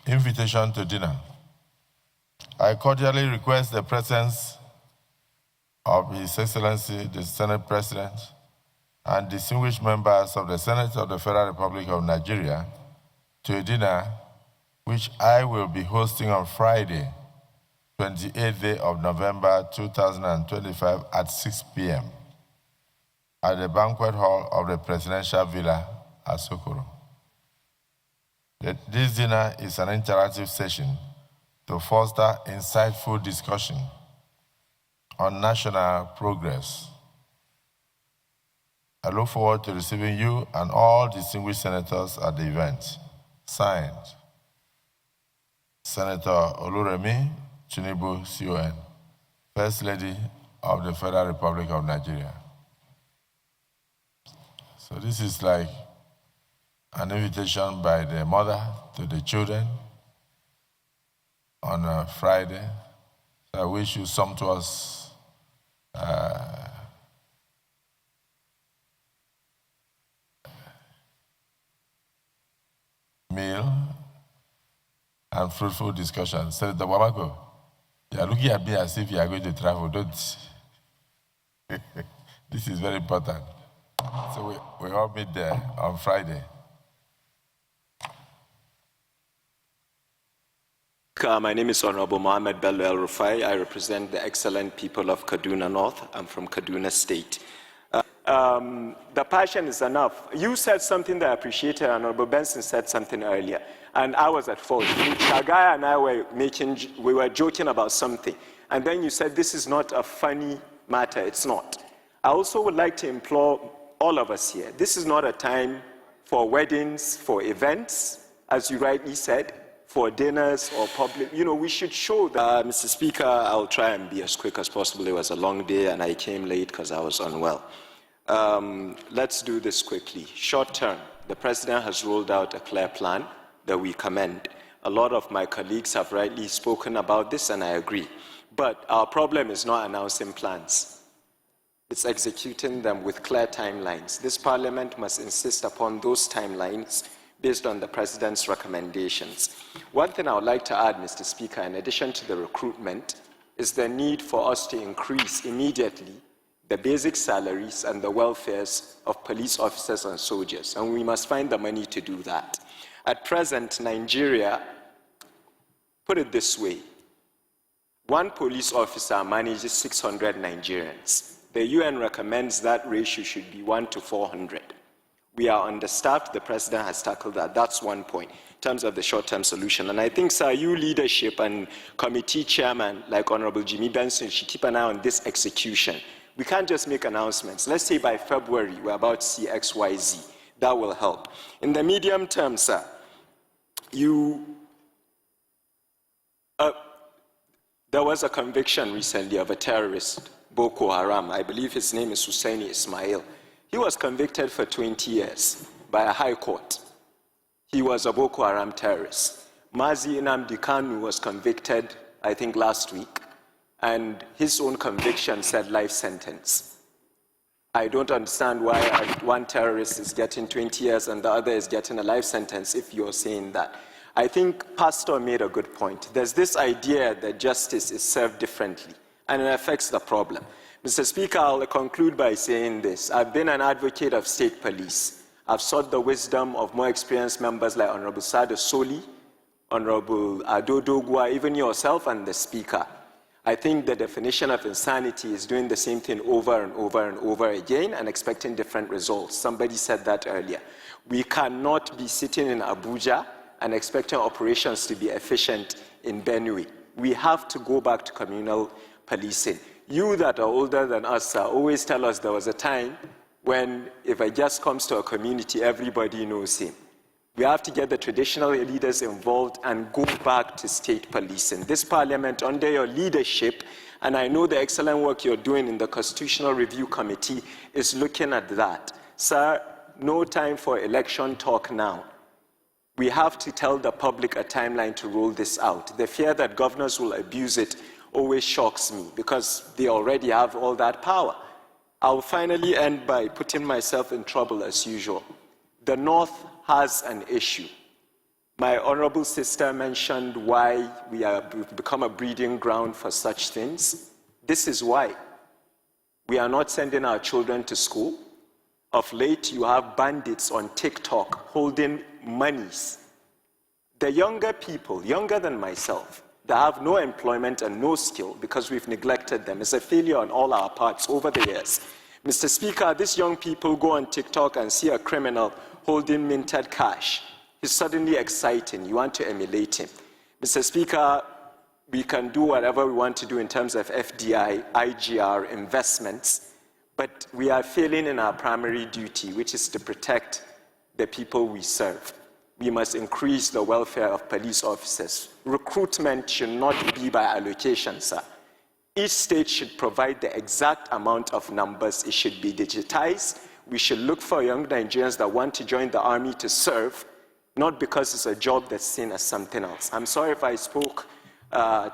Invitation to dinner. I cordially request the presence of His Excellency, the Senate President, and distinguished members of the Senate of the Federal Republic of Nigeria to a dinner which I will be hosting on Friday, 28th day of November 2025 at 6 p.m. at the banquet hall of the Presidential Villa at Sokoro. This dinner is an interactive session to foster insightful discussion on national progress. I look forward to receiving you and all distinguished senators at the event. Signed, Senator Oluremi Tinubu, CON, First Lady of the Federal Republic of Nigeria. So this is like an invitation by the mother to the children on a Friday. So I wish you sumptuous meal and fruitful discussion. Senator Wamako, you are looking at me as if you are going to travel, don't you? This is very important. So we all meet there on Friday. My name is Honorable Mohammed Bello El-Rufai. I represent the excellent people of Kaduna North. I'm from Kaduna State. The passion is enough. You said something that I appreciated. Honorable Benson said something earlier, and I was at fault. Shagai and I were joking about something, and then you said this is not a funny matter. It's not. I also would like to implore all of us here. This is not a time for weddings, for events, as you rightly said, for dinners or public. You know, we should show that. Mr. Speaker, I'll try and be as quick as possible. It was a long day and I came late because I was unwell. Let's do this quickly. Short term, the President has rolled out a clear plan that we commend. A lot of my colleagues have rightly spoken about this and I agree. But our problem is not announcing plans. It's executing them with clear timelines. This Parliament must insist upon those timelines based on the President's recommendations. One thing I would like to add, Mr. Speaker, in addition to the recruitment, is the need for us to increase immediately the basic salaries and the welfares of police officers and soldiers, and we must find the money to do that. At present, Nigeria, put it this way, one police officer manages 600 Nigerians. The UN recommends that ratio should be 1 to 400. We are understaffed. The President has tackled that. That's one point in terms of the short-term solution. And I think, sir, you leadership and committee chairman like Honorable Jimmy Benson should keep an eye on this execution. We can't just make announcements. Let's say by February we're about to see X, Y, Z. That will help. In the medium term, sir, there was a conviction recently of a terrorist, Boko Haram. I believe his name is Husseini Ismail. He was convicted for 20 years by a high court. He was a Boko Haram terrorist. Mazi Nnamdi Kanu was convicted, I think, last week, and his own conviction said life sentence. I don't understand why one terrorist is getting 20 years and the other is getting a life sentence if you're saying that. I think Pastor made a good point. There's this idea that justice is served differently, and it affects the problem. Mr. Speaker, I'll conclude by saying this. I've been an advocate of state police. I've sought the wisdom of more experienced members like Honorable Sada Soli, Honorable Ado Dogwa, even yourself and the Speaker. I think the definition of insanity is doing the same thing over and over and over again and expecting different results. Somebody said that earlier. We cannot be sitting in Abuja and expecting operations to be efficient in Benue. We have to go back to communal policing. You that are older than us always tell us there was a time when if a guest comes to a community, everybody knows him. We have to get the traditional leaders involved and go back to state policing. This Parliament, under your leadership, and I know the excellent work you're doing in the Constitutional Review Committee, is looking at that. Sir, no time for election talk now. We have to tell the public a timeline to roll this out. The fear that governors will abuse it always shocks me because they already have all that power. I'll finally end by putting myself in trouble as usual. The North has an issue. My honorable sister mentioned why we've become a breeding ground for such things. This is why. We are not sending our children to school. Of late, you have bandits on TikTok holding monies. The younger people, younger than myself, that have no employment and no skill because we've neglected them. It's a failure on all our parts over the years. Mr. Speaker, these young people go on TikTok and see a criminal holding minted cash. He's suddenly exciting. You want to emulate him. Mr. Speaker, we can do whatever we want to do in terms of FDI, IGR, investments, but we are failing in our primary duty, which is to protect the people we serve. We must increase the welfare of police officers. Recruitment should not be by allocation, sir. Each state should provide the exact amount of numbers. It should be digitized. We should look for young Nigerians that want to join the army to serve, not because it's a job that's seen as something else. I'm sorry if I spoke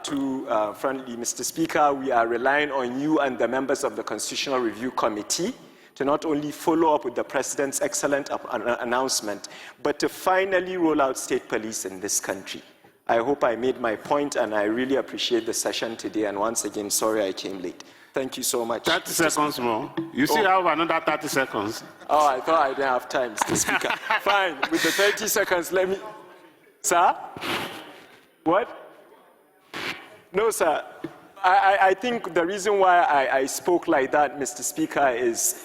too friendly, Mr. Speaker. We are relying on you and the members of the Constitutional Review Committee to not only follow up with the President's excellent announcement, but to finally roll out state police in this country. I hope I made my point, and I really appreciate the session today. And once again, sorry I came late. Thank you so much. 30 seconds more. You still have another 30 seconds. Oh, I thought I didn't have time, Mr. Speaker. Fine, with the 30 seconds, let me... Sir? What? No, sir. I think the reason why I spoke like that, Mr. Speaker, is